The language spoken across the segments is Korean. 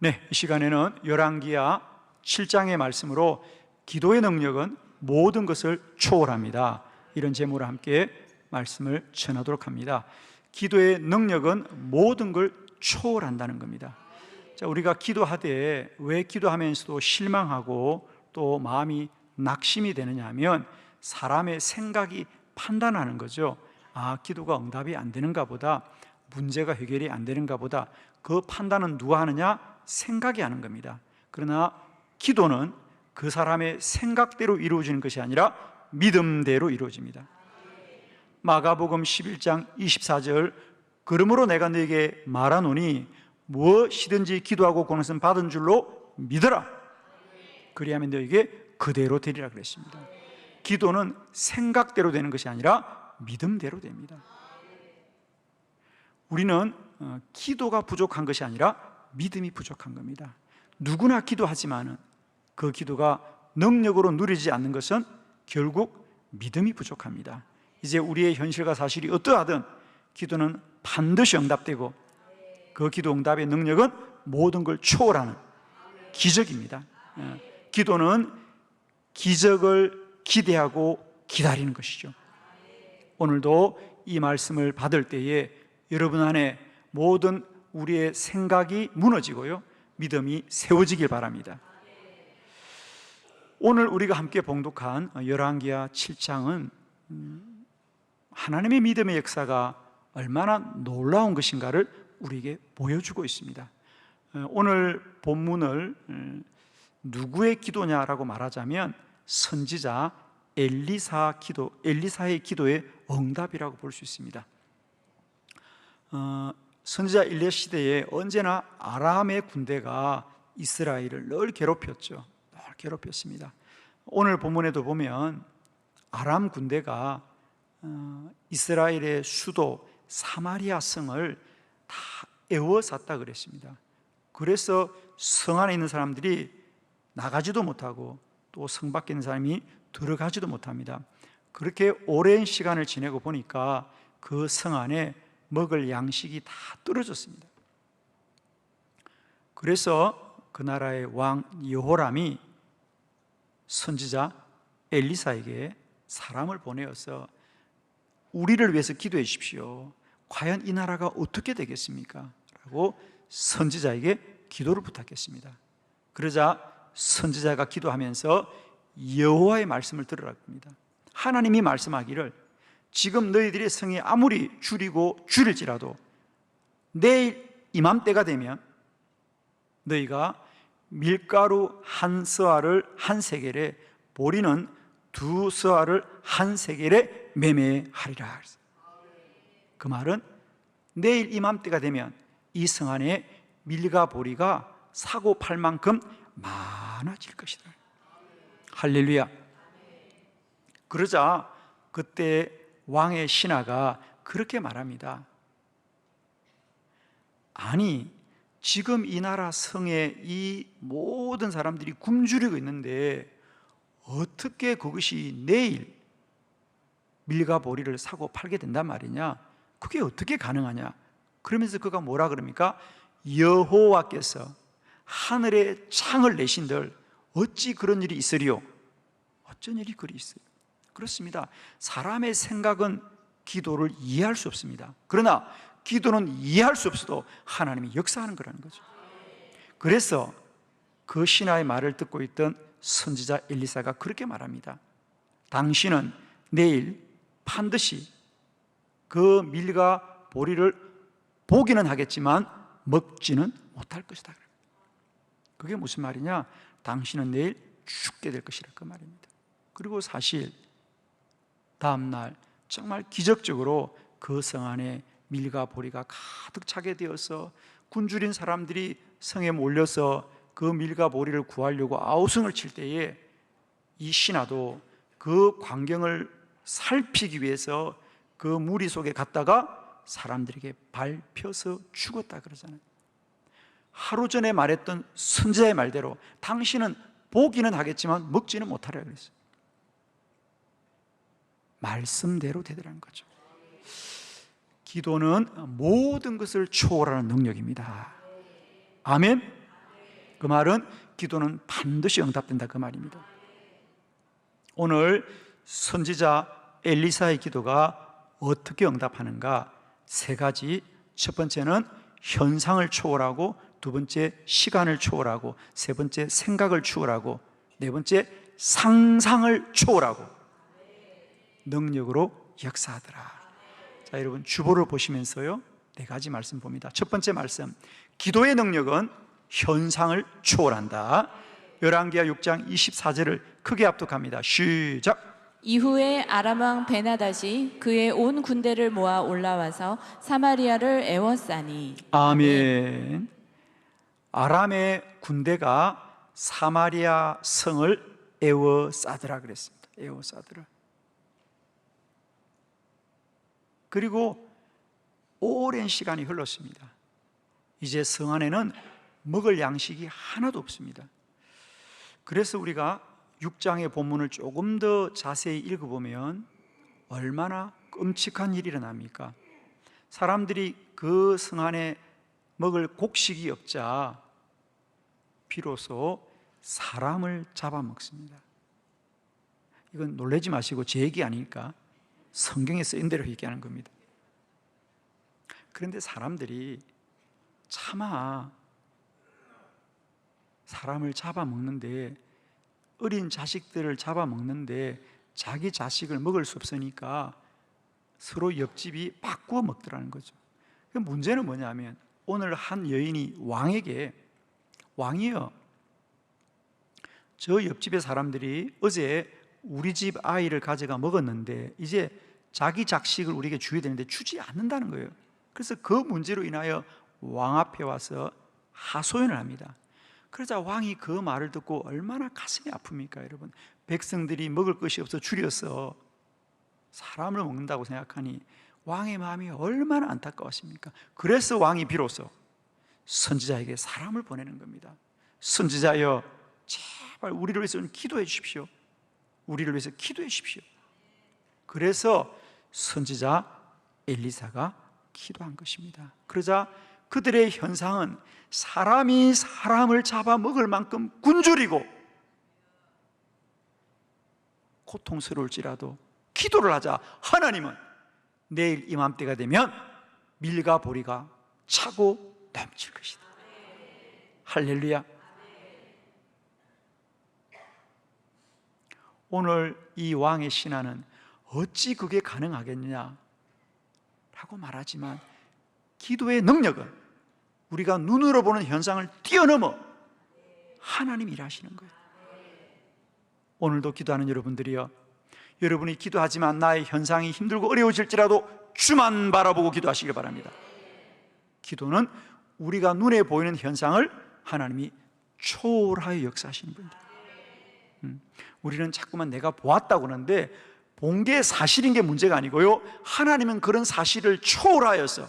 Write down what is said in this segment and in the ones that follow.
네, 이 시간에는 열왕기하 7장의 말씀으로 기도의 능력은 모든 것을 초월합니다, 이런 제목으로 함께 말씀을 전하도록 합니다. 기도의 능력은 모든 걸 초월한다는 겁니다. 자, 우리가 기도하되 왜 기도하면서도 실망하고 또 마음이 낙심이 되느냐 하면 사람의 생각이 판단하는 거죠. 아, 기도가 응답이 안 되는가 보다, 문제가 해결이 안 되는가 보다. 그 판단은 누가 하느냐? 생각이 하는 겁니다. 그러나 기도는 그 사람의 생각대로 이루어지는 것이 아니라 믿음대로 이루어집니다. 마가복음 11장 24절, 그러므로 내가 너에게 말하노니 무엇이든지 기도하고 구하는 것은 받은 줄로 믿어라, 그리하면 너에게 그대로 되리라 그랬습니다. 기도는 생각대로 되는 것이 아니라 믿음대로 됩니다. 우리는 기도가 부족한 것이 아니라 믿음이 부족한 겁니다. 누구나 기도하지만 그 기도가 능력으로 누리지 않는 것은 결국 믿음이 부족합니다. 이제 우리의 현실과 사실이 어떠하든 기도는 반드시 응답되고 그 기도 응답의 능력은 모든 걸 초월하는 기적입니다. 기도는 기적을 기대하고 기다리는 것이죠. 오늘도 이 말씀을 받을 때에 여러분 안에 모든 우리의 생각이 무너지고요, 믿음이 세워지길 바랍니다. 오늘 우리가 함께 봉독한 열왕기하 7장은 하나님의 믿음의 역사가 얼마나 놀라운 것인가를 우리에게 보여주고 있습니다. 오늘 본문을 누구의 기도냐라고 말하자면 선지자 엘리사의 기도의 응답이라고 볼 수 있습니다. 선지자 엘리야 시대에 언제나 아람의 군대가 이스라엘을 늘 괴롭혔죠. 늘 괴롭혔습니다. 오늘 본문에도 보면 아람 군대가 이스라엘의 수도 사마리아 성을 다 에워쌌다 그랬습니다. 그래서 성 안에 있는 사람들이 나가지도 못하고 또 성 밖에 있는 사람이 들어가지도 못합니다. 그렇게 오랜 시간을 지내고 보니까 그 성 안에 먹을 양식이 다 떨어졌습니다. 그래서 그 나라의 왕 여호람이 선지자 엘리사에게 사람을 보내어서 우리를 위해서 기도해 주십시오. 과연 이 나라가 어떻게 되겠습니까? 라고 선지자에게 기도를 부탁했습니다. 그러자 선지자가 기도하면서 여호와의 말씀을 들으라고 합니다. 하나님이 말씀하기를 지금 너희들의 성이 아무리 줄일지라도 내일 이맘때가 되면 너희가 밀가루 한 서알을 한 세겔에, 보리는 두 서알을 한 세겔에 매매하리라. 그 말은 내일 이맘때가 되면 이 성 안에 밀과 보리가 사고 팔 만큼 많아질 것이다. 할렐루야. 그러자 그때 왕의 신하가 그렇게 말합니다. 아니, 지금 이 나라 성에 이 모든 사람들이 굶주리고 있는데 어떻게 그것이 내일 밀과 보리를 사고 팔게 된단 말이냐? 그게 어떻게 가능하냐? 그러면서 그가 뭐라 그럽니까? 여호와께서 하늘에 창을 내신들 어찌 그런 일이 있으리요? 어쩐 일이 그리 있어요? 그렇습니다. 사람의 생각은 기도를 이해할 수 없습니다. 그러나 기도는 이해할 수 없어도 하나님이 역사하는 거라는 거죠. 그래서 그 신하의 말을 듣고 있던 선지자 엘리사가 그렇게 말합니다. 당신은 내일 반드시 그 밀과 보리를 보기는 하겠지만 먹지는 못할 것이다. 그게 무슨 말이냐? 당신은 내일 죽게 될 것이라 그 말입니다. 그리고 사실 다음날 정말 기적적으로 그 성 안에 밀과 보리가 가득 차게 되어서 굶주린 사람들이 성에 몰려서 그 밀과 보리를 구하려고 아우성을 칠 때에 이 신하도 그 광경을 살피기 위해서 그 무리 속에 갔다가 사람들에게 밟혀서 죽었다 그러잖아요. 하루 전에 말했던 선지자의 말대로 당신은 보기는 하겠지만 먹지는 못하라 그랬어요. 말씀대로 되더라는 거죠. 기도는 모든 것을 초월하는 능력입니다. 아멘. 그 말은 기도는 반드시 응답된다 그 말입니다. 오늘 선지자 엘리사의 기도가 어떻게 응답하는가? 세 가지. 첫 번째는 현상을 초월하고, 두 번째 시간을 초월하고, 세 번째 생각을 초월하고, 네 번째 상상을 초월하고 능력으로 역사하더라. 자, 여러분 주보를 보시면서요, 네 가지 말씀 봅니다. 첫 번째 말씀, 기도의 능력은 현상을 초월한다. 열왕기하 6장 24절을 크게 합독합니다. 시작. 이후에 아람 왕 베나닷이 그의 온 군대를 모아 올라와서 사마리아를 애워싸니. 아멘. 아람의 군대가 사마리아 성을 애워싸더라 그랬습니다. 애워싸더라. 그리고 오랜 시간이 흘렀습니다. 이제 성 안에는 먹을 양식이 하나도 없습니다. 그래서 우리가 6장의 본문을 조금 더 자세히 읽어보면 얼마나 끔찍한 일이 일어납니까? 사람들이 그 성 안에 먹을 곡식이 없자 비로소 사람을 잡아먹습니다. 이건 놀라지 마시고 제 얘기 아니니까 성경에 쓰인 대로 얘기하는 겁니다. 그런데 사람들이 차마 사람을 잡아먹는데, 어린 자식들을 잡아먹는데 자기 자식을 먹을 수 없으니까 서로 옆집이 바꾸어 먹더라는 거죠. 문제는 뭐냐면, 오늘 한 여인이 왕에게, 왕이요, 저 옆집의 사람들이 어제 우리 집 아이를 가져가 먹었는데 이제 자기 자식을 우리에게 줘야 되는데 주지 않는다는 거예요. 그래서 그 문제로 인하여 왕 앞에 와서 하소연을 합니다. 그러자 왕이 그 말을 듣고 얼마나 가슴이 아픕니까 여러분. 백성들이 먹을 것이 없어 줄여서 사람을 먹는다고 생각하니 왕의 마음이 얼마나 안타까웠습니까? 그래서 왕이 비로소 선지자에게 사람을 보내는 겁니다. 선지자여, 제발 우리를 위해서 기도해 주십시오. 우리를 위해서 기도해 주십시오. 그래서 선지자 엘리사가 기도한 것입니다. 그러자 그들의 현상은 사람이 사람을 잡아먹을 만큼 굶주리고 고통스러울지라도 기도를 하자 하나님은 내일 이맘때가 되면 밀과 보리가 차고 넘칠 것이다. 할렐루야. 오늘 이 왕의 신하는 어찌 그게 가능하겠느냐 라고 말하지만, 기도의 능력은 우리가 눈으로 보는 현상을 뛰어넘어 하나님이 일하시는 거예요. 오늘도 기도하는 여러분들이요, 여러분이 기도하지만 나의 현상이 힘들고 어려워질지라도 주만 바라보고 기도하시길 바랍니다. 기도는 우리가 눈에 보이는 현상을 하나님이 초월하여 역사하시는 분입니다. 우리는 자꾸만 내가 보았다고 하는데 본 게 사실인 게 문제가 아니고요, 하나님은 그런 사실을 초월하여서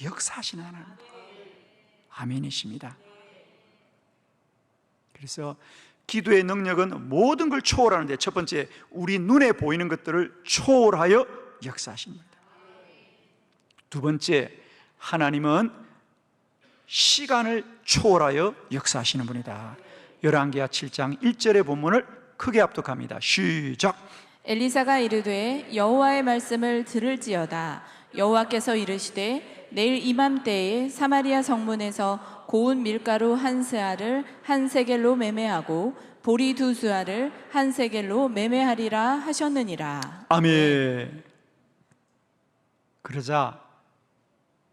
역사하시는 하나님입니다. 아멘이십니다. 그래서 기도의 능력은 모든 걸 초월하는데, 첫 번째, 우리 눈에 보이는 것들을 초월하여 역사하십니다. 두 번째, 하나님은 시간을 초월하여 역사하시는 분이다. 열왕기하 7장 1절의 본문을 크게 합독합니다. 시작. 엘리사가 이르되 여호와의 말씀을 들을지어다. 여호와께서 이르시되 내일 이맘때에 사마리아 성문에서 고운 밀가루 한 스아를 한 세겔로 매매하고 보리 두 스아를 한 세겔로 매매하리라 하셨느니라. 아멘. 그러자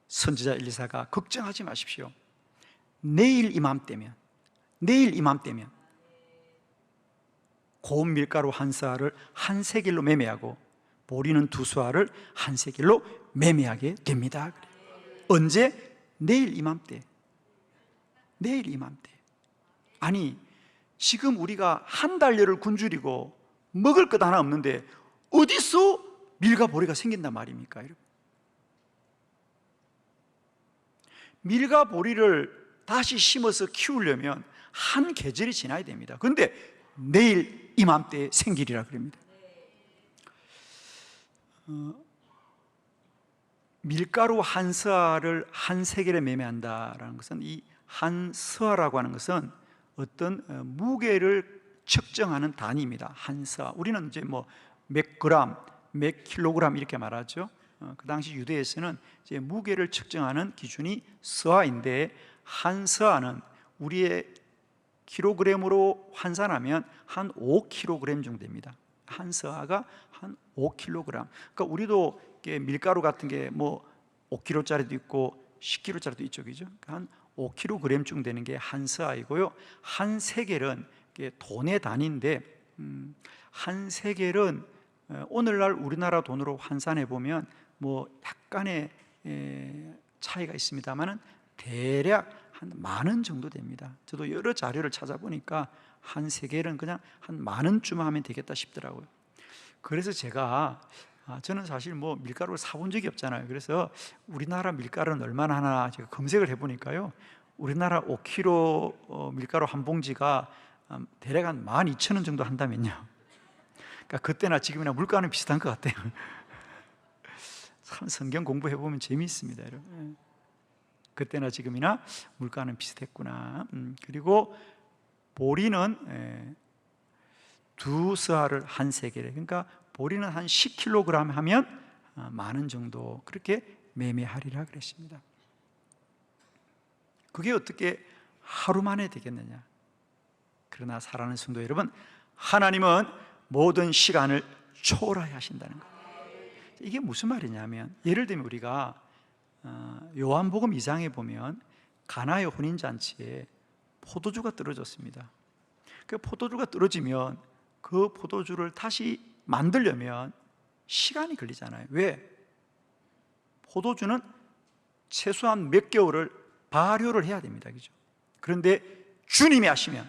선지자 엘리사가 걱정하지 마십시오. 내일 이맘때면 고운 밀가루 한 스아를 한 세겔로 매매하고 보리는 두 스아를 한 세겔로 매매하게 됩니다. 언제? 내일 이맘때. 아니, 지금 우리가 한 달여를 굶주리고 먹을 것 하나 없는데 어디서 밀과 보리가 생긴단 말입니까, 여러분? 밀과 보리를 다시 심어서 키우려면 한 계절이 지나야 됩니다. 그런데 내일 이맘때에 생기리라 그럽니다. 밀가루 한 스아를 한 세겔에 매매한다라는 것은 이 한 서아라고 하는 것은 어떤 무게를 측정하는 단위입니다. 한 서아. 우리는 이제 뭐 몇 그램, 몇 킬로그램 이렇게 말하죠. 그 당시 유대에서는 이제 무게를 측정하는 기준이 서아인데, 한 서아는 우리의 킬로그램으로 환산하면 한 5kg 정도 됩니다. 한 서아가 한 5kg. 그러니까 우리도 밀가루 같은 게 뭐 5kg짜리도 있고 10kg짜리도 있죠. 한 5kg쯤 되는 게 한 서아이고요. 한 세겔은 돈의 단위인데, 한 세겔은 오늘날 우리나라 돈으로 환산해 보면 뭐 약간의 차이가 있습니다만은 대략 한 10,000원 정도 됩니다. 저도 여러 자료를 찾아보니까 한 세겔은 그냥 한 10,000원쯤 하면 되겠다 싶더라고요. 그래서 저는 사실 뭐 밀가루를 사본 적이 없잖아요. 그래서 우리나라 밀가루는 얼마나 하나 제가 검색을 해보니까요, 우리나라 5kg 밀가루 한 봉지가 대략 한 12,000원 정도 한다면요, 그러니까 그때나 지금이나 물가는 비슷한 것 같아요. 참 성경 공부해보면 재미있습니다, 여러분. 그때나 지금이나 물가는 비슷했구나. 그리고 보리는 2서아를 한 세겔에, 그러니까 보리는 한 10kg 하면 10,000원 정도 그렇게 매매하리라 그랬습니다. 그게 어떻게 하루 만에 되겠느냐? 그러나 사랑하는 성도 여러분, 하나님은 모든 시간을 초월하여 하신다는 거예요. 이게 무슨 말이냐면, 예를 들면 우리가 요한복음 2장에 보면 가나의 혼인잔치에 포도주가 떨어졌습니다. 그 포도주가 떨어지면 그 포도주를 다시 만들려면 시간이 걸리잖아요. 왜? 포도주는 최소한 몇 개월을 발효를 해야 됩니다. 그죠? 그런데 주님이 하시면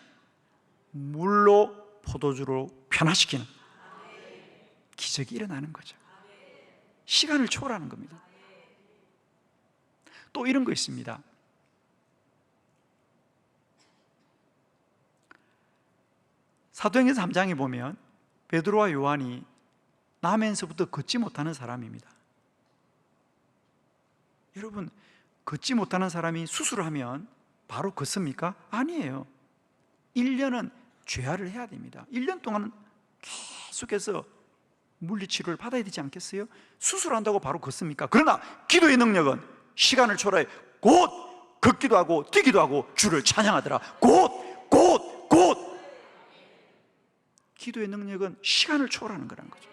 물로 포도주로 변화시키는 기적이 일어나는 거죠. 시간을 초월하는 겁니다. 또 이런 거 있습니다. 사도행전 3장에 보면 베드로와 요한이 나면서부터 걷지 못하는 사람입니다. 여러분, 걷지 못하는 사람이 수술을 하면 바로 걷습니까? 아니에요. 1년은 죄화를 해야 됩니다. 1년 동안 계속해서 물리치료를 받아야 되지 않겠어요? 수술한다고 바로 걷습니까? 그러나 기도의 능력은 시간을 초월해 곧 걷기도 하고 뛰기도 하고 주를 찬양하더라. 곧 기도의 능력은 시간을 초월하는 거라는 거죠.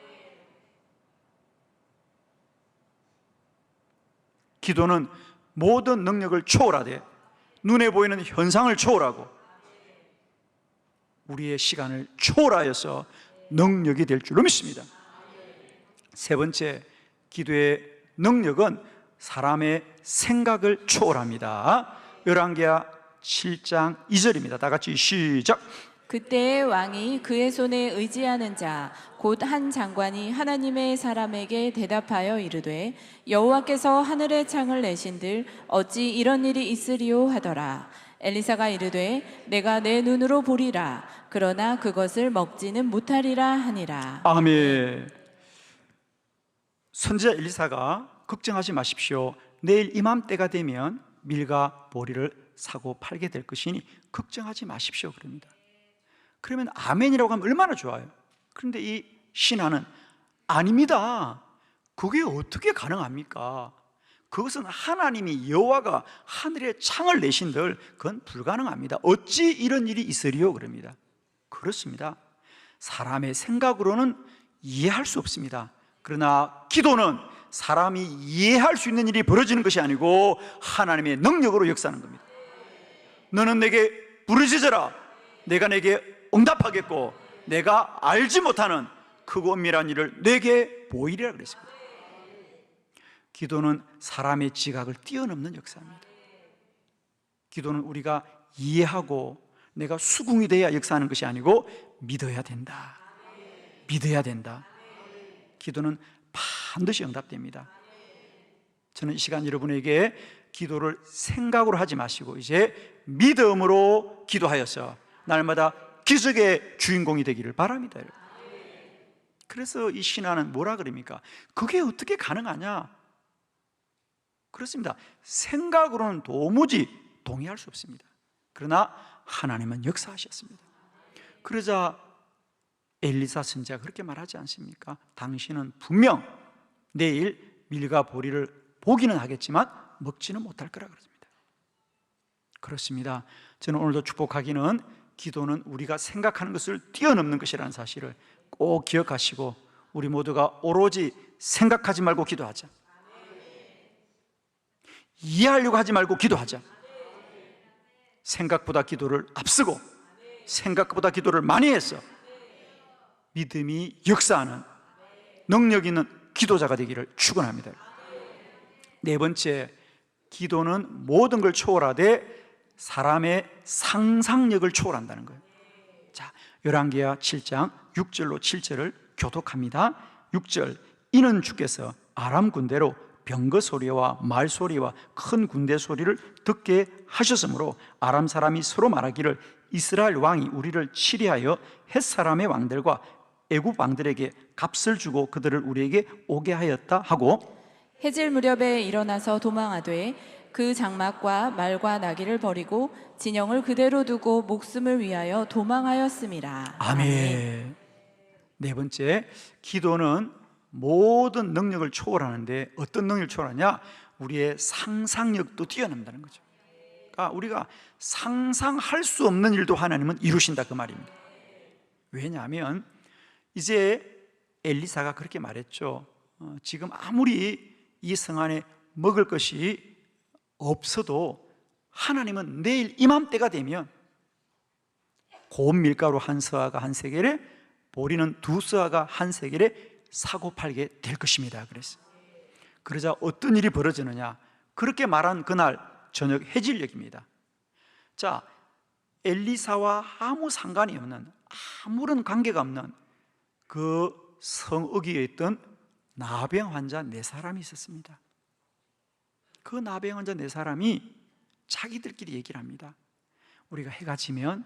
기도는 모든 능력을 초월하되 눈에 보이는 현상을 초월하고 우리의 시간을 초월하여서 능력이 될 줄로 믿습니다. 세 번째, 기도의 능력은 사람의 생각을 초월합니다. 열왕기하 7장 2절입니다. 다 같이 시작. 그때의 왕이 그의 손에 의지하는 자 곧 한 장관이 하나님의 사람에게 대답하여 이르되 여호와께서 하늘의 창을 내신들 어찌 이런 일이 있으리요 하더라. 엘리사가 이르되 내가 내 눈으로 보리라. 그러나 그것을 먹지는 못하리라 하니라. 아멘. 선지자 엘리사가 걱정하지 마십시오. 내일 이맘때가 되면 밀과 보리를 사고 팔게 될 것이니 걱정하지 마십시오 그럽니다. 그러면 아멘이라고 하면 얼마나 좋아요. 그런데 이 신하는 아닙니다. 그게 어떻게 가능합니까? 그것은 하나님이 여호와가 하늘에 창을 내신들 그건 불가능합니다. 어찌 이런 일이 있으리요 그럽니다. 그렇습니다. 사람의 생각으로는 이해할 수 없습니다. 그러나 기도는 사람이 이해할 수 있는 일이 벌어지는 것이 아니고 하나님의 능력으로 역사하는 겁니다. 너는 내게 부르짖어라. 내가 내게 응답하겠고 내가 알지 못하는 크고 은밀한 일을 내게 보이리라 그랬습니다. 기도는 사람의 지각을 뛰어넘는 역사입니다. 기도는 우리가 이해하고 내가 수긍이 돼야 역사하는 것이 아니고 믿어야 된다. 믿어야 된다. 기도는 반드시 응답됩니다. 저는 이 시간 여러분에게 기도를 생각으로 하지 마시고 이제 믿음으로 기도하여서 날마다 기적의 주인공이 되기를 바랍니다. 그래서 이 신하는 뭐라 그럽니까? 그게 어떻게 가능하냐? 그렇습니다. 생각으로는 도무지 동의할 수 없습니다. 그러나 하나님은 역사하셨습니다. 그러자 엘리사 선지자가 그렇게 말하지 않습니까? 당신은 분명 내일 밀과 보리를 보기는 하겠지만 먹지는 못할 거라 그러십니다. 그렇습니다. 저는 오늘도 축복하기는 기도는 우리가 생각하는 것을 뛰어넘는 것이라는 사실을 꼭 기억하시고 우리 모두가 오로지 생각하지 말고 기도하자. 이해하려고 하지 말고 기도하자. 생각보다 기도를 앞서고 생각보다 기도를 많이 해서 믿음이 역사하는 능력 있는 기도자가 되기를 축원합니다. 네 번째, 기도는 모든 걸 초월하되 사람의 상상력을 초월한다는 거예요. 자, 열왕기하 7장 6절로 7절을 교독합니다. 6절, 이는 주께서 아람 군대로 병거 소리와 말 소리와 큰 군대 소리를 듣게 하셨으므로 아람 사람이 서로 말하기를 이스라엘 왕이 우리를 치리하여 헷 사람의 왕들과 애굽 왕들에게 값을 주고 그들을 우리에게 오게 하였다 하고, 해질 무렵에 일어나서 도망하되 그 장막과 말과 나귀를 버리고 진영을 그대로 두고 목숨을 위하여 도망하였음이라. 아멘. 네 번째, 기도는 모든 능력을 초월하는데 어떤 능력을 초월하냐? 우리의 상상력도 뛰어넘는다는 거죠. 그러니까 우리가 상상할 수 없는 일도 하나님은 이루신다, 그 말입니다. 왜냐하면 이제 엘리사가 그렇게 말했죠. 지금 아무리 이 성 안에 먹을 것이 없어도 하나님은 내일 이맘때가 되면 고운 밀가루 한 서아가 한 세겔에 보리는 두 서아가 한 세겔에 사고 팔게 될 것입니다. 그랬어요. 그러자 어떤 일이 벌어지느냐? 그렇게 말한 그날 저녁 해질녘입니다. 자, 엘리사와 아무 상관이 없는, 아무런 관계가 없는 그 성읍에 있던 나병 환자 4사람이 있었습니다. 그 나병 환자 4사람이 자기들끼리 얘기를 합니다. 우리가 해가 지면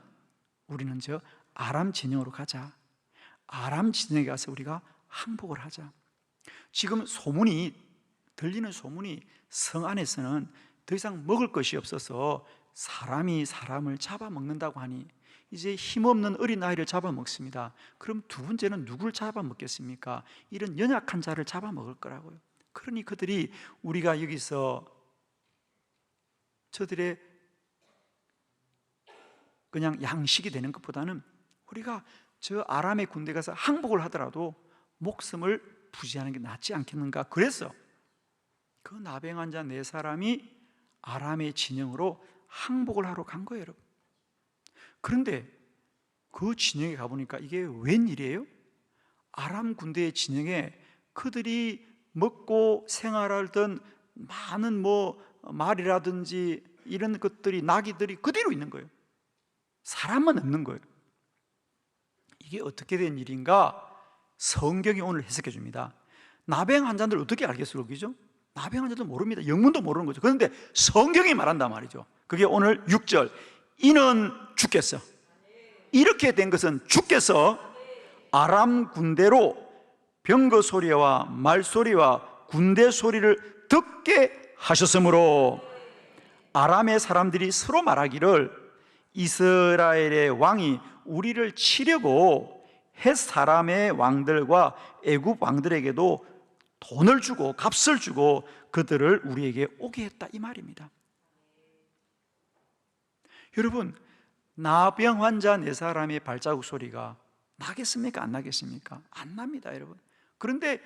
우리는 저 아람 진영으로 가자. 아람 진영에 가서 우리가 항복을 하자. 지금 들리는 소문이 성 안에서는 더 이상 먹을 것이 없어서 사람이 사람을 잡아먹는다고 하니 이제 힘없는 어린아이를 잡아먹습니다. 그럼 두 번째는 누굴 잡아먹겠습니까? 이런 연약한 자를 잡아먹을 거라고요. 그러니 그들이 우리가 여기서 저들의 그냥 양식이 되는 것보다는 우리가 저 아람의 군대 가서 항복을 하더라도 목숨을 부지하는 게 낫지 않겠는가. 그래서 그 나병 환자 4사람이 아람의 진영으로 항복을 하러 간 거예요, 여러분. 그런데 그 진영에 가보니까 이게 웬일이에요? 아람 군대의 진영에 그들이 먹고 생활하던 많은 말이라든지 이런 것들이, 나귀들이 그대로 있는 거예요. 사람만 없는 거예요. 이게 어떻게 된 일인가? 성경이 오늘 해석해 줍니다. 나병 환자들 어떻게 알겠어요, 그죠? 나병 환자도 모릅니다. 영문도 모르는 거죠. 그런데 성경이 말한단 말이죠. 그게 오늘 6절, 이는 주께서, 이렇게 된 것은 주께서 아람 군대로 병거 소리와 말 소리와 군대 소리를 듣게 하셨으므로 아람의 사람들이 서로 말하기를 이스라엘의 왕이 우리를 치려고 헷 사람의 왕들과 애굽 왕들에게도 돈을 주고 값을 주고 그들을 우리에게 오게 했다, 이 말입니다. 여러분, 나병 환자 4사람의 발자국 소리가 나겠습니까? 안 나겠습니까? 안 납니다, 여러분. 그런데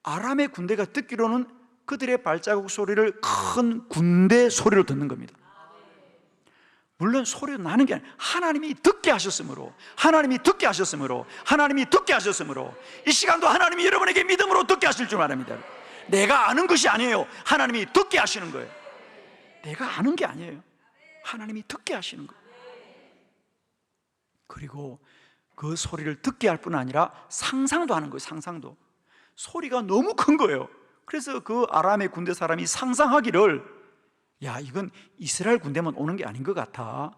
아람의 군대가 듣기로는 그들의 발자국 소리를 큰 군대 소리로 듣는 겁니다. 물론 소리도 나는 게 아니라 하나님이 듣게 하셨으므로, 하나님이 듣게 하셨으므로, 하나님이 듣게 하셨으므로 이 시간도 하나님이 여러분에게 믿음으로 듣게 하실 줄 압니다. 내가 아는 것이 아니에요. 하나님이 듣게 하시는 거예요. 내가 아는 게 아니에요. 하나님이 듣게 하시는 거예요. 그리고 그 소리를 듣게 할 뿐 아니라 상상도 하는 거예요. 상상도. 소리가 너무 큰 거예요. 그래서 그 아람의 군대 사람이 상상하기를, 야, 이건 이스라엘 군대만 오는 게 아닌 것 같아.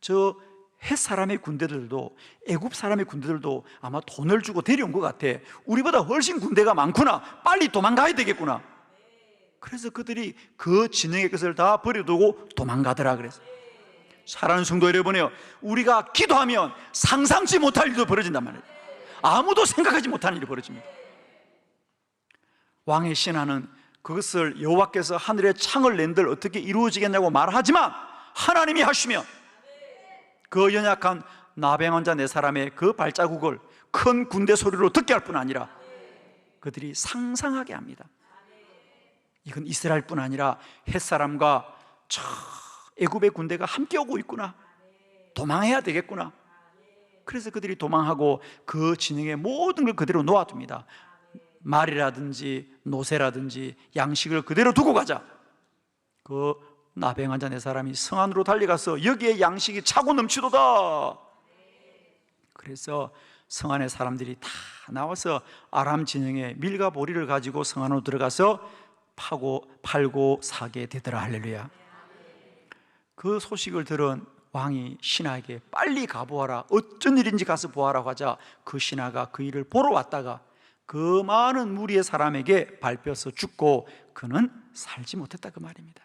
저 헷 사람의 군대들도, 애굽 사람의 군대들도 아마 돈을 주고 데려온 것 같아. 우리보다 훨씬 군대가 많구나. 빨리 도망가야 되겠구나. 그래서 그들이 그 진영의 것을 다 버려두고 도망가더라 그랬어요. 사랑하는 성도 여러분이요, 우리가 기도하면 상상치 못할 일도 벌어진단 말이에요. 아무도 생각하지 못하는 일이 벌어집니다. 왕의 신하는 그것을 여호와께서 하늘에 창을 낸들 어떻게 이루어지겠냐고 말하지만 하나님이 하시면 그 연약한 나병 환자 4사람의 그 발자국을 큰 군대 소리로 듣게 할 뿐 아니라 그들이 상상하게 합니다. 이건 이스라엘 뿐 아니라 햇사람과 저 애굽의 군대가 함께 오고 있구나, 도망해야 되겠구나. 그래서 그들이 도망하고 그 진영의 모든 걸 그대로 놓아둡니다. 말이라든지 노새라든지 양식을 그대로 두고 가자. 그 나병 환자 4사람이 성 안으로 달려가서 여기에 양식이 차고 넘치도다. 그래서 성 안에 사람들이 다 나와서 아람 진영의 밀과 보리를 가지고 성 안으로 들어가서 팔고 사게 되더라. 할렐루야. 그 소식을 들은 왕이 신하에게 빨리 가보아라, 어쩐 일인지 가서 보아라고 하자 그 신하가 그 일을 보러 왔다가 그 많은 무리의 사람에게 밟혀서 죽고 그는 살지 못했다, 그 말입니다.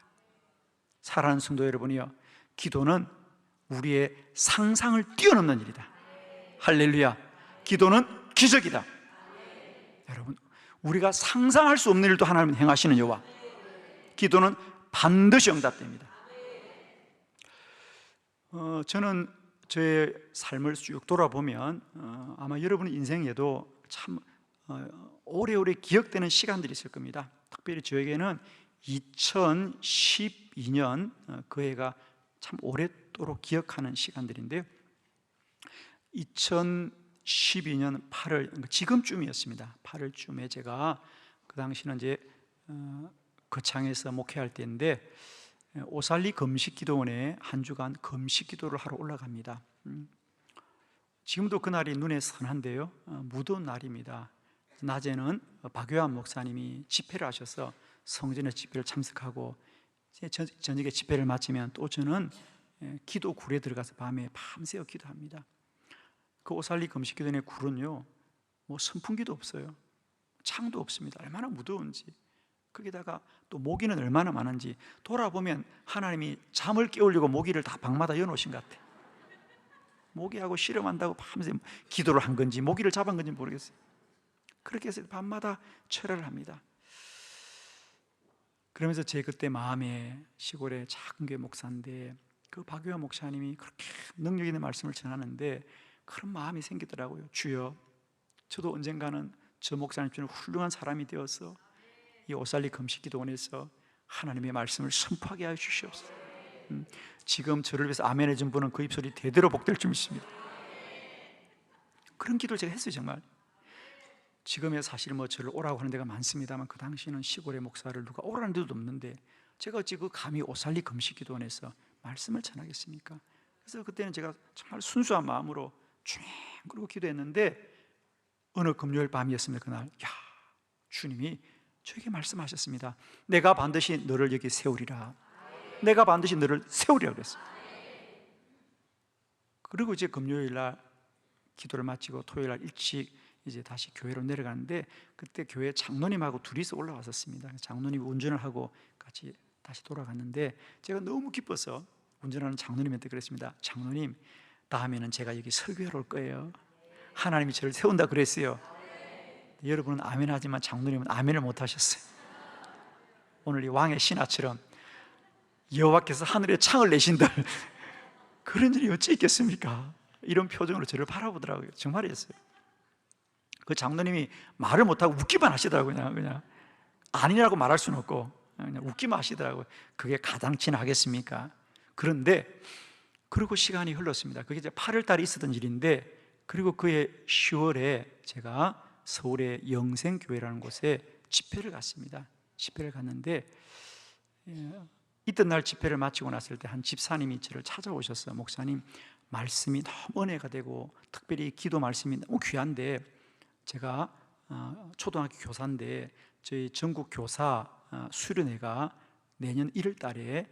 사랑하는 성도 여러분이요, 기도는 우리의 상상을 뛰어넘는 일이다. 할렐루야. 기도는 기적이다. 여러분, 우리가 상상할 수 없는 일도 하나님은 행하시는 여호와. 기도는 반드시 응답됩니다. 저는 저의 삶을 쭉 돌아보면 아마 여러분의 인생에도 참 오래오래 기억되는 시간들이 있을 겁니다. 특별히 저에게는 2012년 그 해가 참 오랫도록 기억하는 시간들인데요, 2012년 8월, 지금쯤이었습니다. 8월쯤에 제가 그 당시는 이제 거창에서 목회할 때인데 오살리 금식기도원에 한 주간 금식기도를 하러 올라갑니다. 지금도 그날이 눈에 선한데요, 무더운 날입니다. 낮에는 박요한 목사님이 집회를 하셔서 성전의 집회를 참석하고 저녁에 집회를 마치면 또 저는 기도 굴에 들어가서 밤에 밤새워 기도합니다. 그 오살리 금식기도원의 굴은요, 뭐 선풍기도 없어요, 창도 없습니다. 얼마나 무더운지. 거기다가 또 모기는 얼마나 많은지. 돌아보면 하나님이 잠을 깨우려고 모기를 다 방마다 여놓으신 것 같아요. 모기하고 씨름한다고 밤새 기도를 한 건지 모기를 잡은 건지 모르겠어요. 그렇게 해서 밤마다 철회를 합니다. 그러면서 제 그때 마음에, 시골의 작은 교회 목사인데 그 박유한 목사님이 그렇게 능력 있는 말씀을 전하는데 그런 마음이 생기더라고요. 주여, 저도 언젠가는 저 목사님처럼 훌륭한 사람이 되어서 이 오살리 금식기도원에서 하나님의 말씀을 선포하게 하여 주시옵소서. 지금 저를 위해서 아멘 해준 분은 그 입술이 대대로 복될 줄 믿습니다. 그런 기도를 제가 했어요. 정말 지금의 사실 뭐 저를 오라고 하는 데가 많습니다만 그 당시는 시골의 목사를 누가 오라는 데도 없는데 제가 어찌 그 감히 오살리 금식기도원에서 말씀을 전하겠습니까? 그래서 그때는 제가 정말 순수한 마음으로 쭉 그러고 기도했는데 어느 금요일 밤이었습니다. 그날, 야, 주님이 저에게 말씀하셨습니다. 내가 반드시 너를 여기 세우리라. 내가 반드시 너를 세우리라 그랬어요. 그리고 이제 금요일 날 기도를 마치고 토요일 날 일찍 이제 다시 교회로 내려가는데 그때 교회 장로님하고 둘이서 올라왔었습니다. 장로님이 운전을 하고 같이 다시 돌아갔는데 제가 너무 기뻐서 운전하는 장로님한테 그랬습니다. 장로님, 다음에는 제가 여기 설교하러 올 거예요. 하나님이 저를 세운다 그랬어요. 여러분은 아멘 하지만 장로님은 아멘을 못 하셨어요. 오늘 이 왕의 신하처럼 여호와께서 하늘에 창을 내신들 그런 일이 어찌 있겠습니까? 이런 표정으로 저를 바라보더라고요. 정말이었어요. 그 장로님이 말을 못하고 웃기만 하시더라고요. 그냥 아니라고 말할 수는 없고 그냥 웃기만 하시더라고요. 그게 가당치나 하겠습니까? 그런데 그리고 시간이 흘렀습니다. 그게 이제 8월 달에 있었던 일인데 그리고 그해 10월에 제가 서울의 영생교회라는 곳에 집회를 갔습니다. 집회를 갔는데 이튿날 집회를 마치고 났을 때 한 집사님이 저를 찾아오셨어요. 목사님, 말씀이 너무 은혜가 되고 특별히 기도 말씀이 너무 귀한데 제가 초등학교 교사인데 저희 전국 교사 수련회가 내년 1월 달에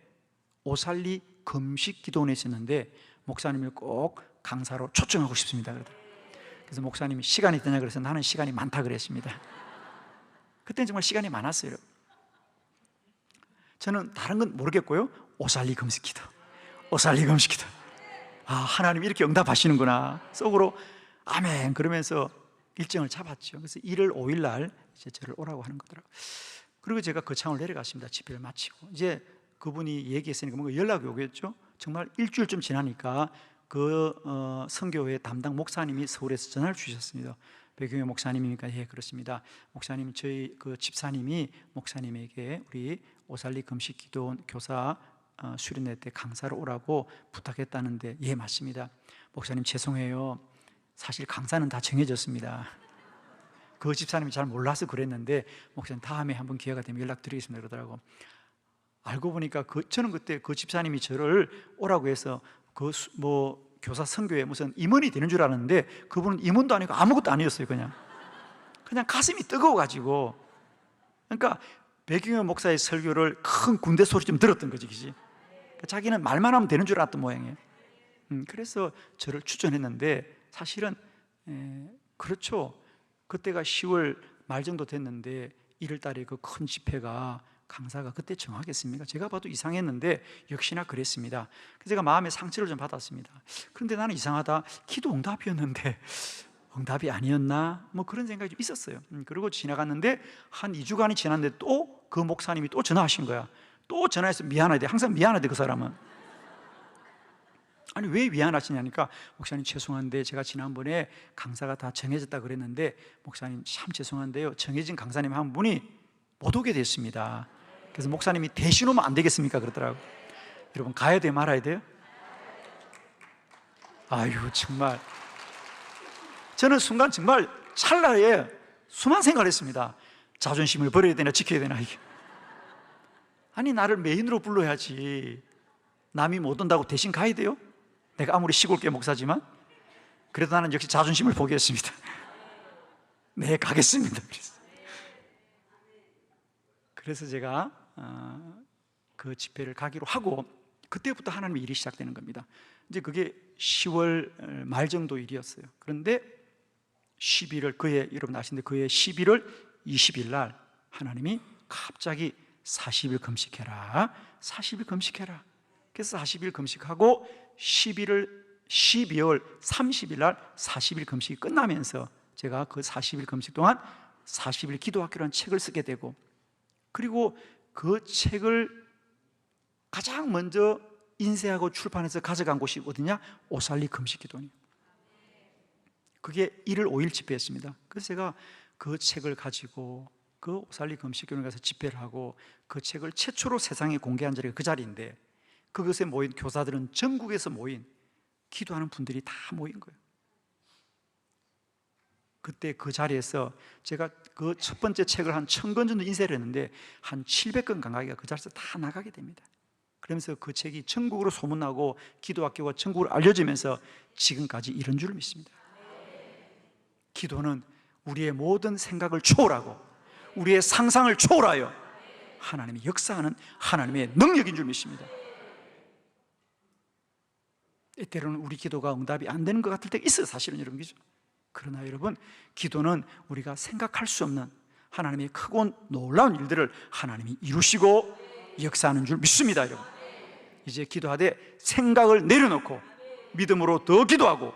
오살리 금식기도원에 있었는데 목사님을 꼭 강사로 초청하고 싶습니다. 그래서 목사님이 시간이 있느냐 그래서 나는 시간이 많다 그랬습니다. 그때는 정말 시간이 많았어요. 저는 다른 건 모르겠고요, 오살리 금식기도, 오살리 금식기도. 아, 하나님 이렇게 응답하시는구나. 속으로 아멘 그러면서 일정을 잡았죠. 그래서 1월 5일 날 이제 저를 오라고 하는 거더라고요. 그리고 제가 거창을 내려갔습니다. 집회를 마치고. 이제 그분이 얘기했으니까 뭔가 연락이 오겠죠. 정말 일주일쯤 지나니까 그 선교회 담당 목사님이 서울에서 전화를 주셨습니다. 배경의 목사님이니까 예 그렇습니다. 목사님, 저희 그 집사님이 목사님에게 우리 오살리 금식기도 교사 수련회 때 강사로 오라고 부탁했다는데 예 맞습니다. 목사님 죄송해요. 사실 강사는 다 정해졌습니다. 그 집사님이 잘 몰라서 그랬는데 목사님 다음에 한번 기회가 되면 연락드리겠습니다 그러더라고. 알고 보니까 저는 그때 그 집사님이 저를 오라고 해서 그 교사 선교에 무슨 임원이 되는 줄 알았는데 그분은 임원도 아니고 아무것도 아니었어요. 그냥 가슴이 뜨거워가지고. 그러니까 배경현 목사의 설교를 큰 군대 소리 좀 들었던 거지, 그지? 자기는 말만 하면 되는 줄 알았던 모양이에요. 그래서 저를 추천했는데 사실은 그렇죠. 그때가 10월 말 정도 됐는데 1월 달에 그 큰 집회가 강사가 그때 정하겠습니까? 제가 봐도 이상했는데 역시나 그랬습니다. 그래서 제가 마음의 상처를 좀 받았습니다. 그런데 나는 이상하다, 기도 응답이었는데 응답이 아니었나? 뭐 그런 생각이 좀 있었어요. 그리고 지나갔는데 한 2주간이 지났는데 또 그 목사님이 또 전화하신 거야. 또 전화해서 미안하대. 항상 미안하대 그 사람은. 아니 왜 미안하시냐니까 목사님 죄송한데 제가 지난번에 강사가 다 정해졌다 그랬는데 목사님 참 죄송한데요, 정해진 강사님 한 분이 못 오게 됐습니다. 그래서 목사님이 대신 오면 안 되겠습니까? 그러더라고요. 여러분 가야 돼요, 말아야 돼요? 아유 정말 저는 순간 정말 찰나에 수많은 생각을 했습니다. 자존심을 버려야 되나 지켜야 되나 이게. 아니 나를 메인으로 불러야지. 남이 못 온다고 대신 가야 돼요? 내가 아무리 시골계 목사지만. 그래도 나는 역시 자존심을 포기했습니다. 네 가겠습니다. 그래서 제가 그 집회를 가기로 하고 그때부터 하나님의 일이 시작되는 겁니다. 이제 그게 10월 말 정도 일이었어요. 그런데 11월 여러분 아시는데 그해 11월 20일 날 하나님이 갑자기 40일 금식해라, 40일 금식해라. 그래서 40일 금식하고 12월 30일 날 40일 금식이 끝나면서 제가 그 40일 금식 동안 40일 기도학교라는 책을 쓰게 되고, 그리고 그 책을 가장 먼저 인쇄하고 출판해서 가져간 곳이 어디냐? 오살리 금식기도원이에요. 그게 1월 5일 집회였습니다. 그래서 제가 그 책을 가지고 그 오살리 금식교회에 가서 집회를 하고 그 책을 최초로 세상에 공개한 자리가 그 자리인데, 그것에 모인 교사들은 전국에서 모인 기도하는 분들이 다 모인 거예요. 그때 그 자리에서 제가 그 첫 번째 책을 한 1000권 정도 인쇄를 했는데 한 700권 가까이가 그 자리에서 다 나가게 됩니다. 그러면서 그 책이 전국으로 소문나고 기도학교가 전국으로 알려지면서 지금까지 이런 줄 믿습니다. 기도는 우리의 모든 생각을 초월하고 우리의 상상을 초월하여 하나님이 역사하는 하나님의 능력인 줄 믿습니다. 때로는 우리 기도가 응답이 안 되는 것 같을 때가 있어요, 사실은 여러분, 그죠? 그러나 여러분, 기도는 우리가 생각할 수 없는 하나님의 크고 놀라운 일들을 하나님이 이루시고 역사하는 줄 믿습니다. 여러분, 이제 기도하되 생각을 내려놓고 믿음으로 더 기도하고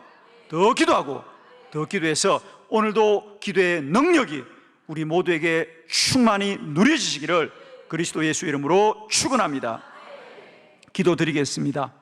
더 기도하고 더 기도해서 오늘도 기도의 능력이 우리 모두에게 충만히 누려지시기를 그리스도 예수 이름으로 축원합니다. 기도드리겠습니다.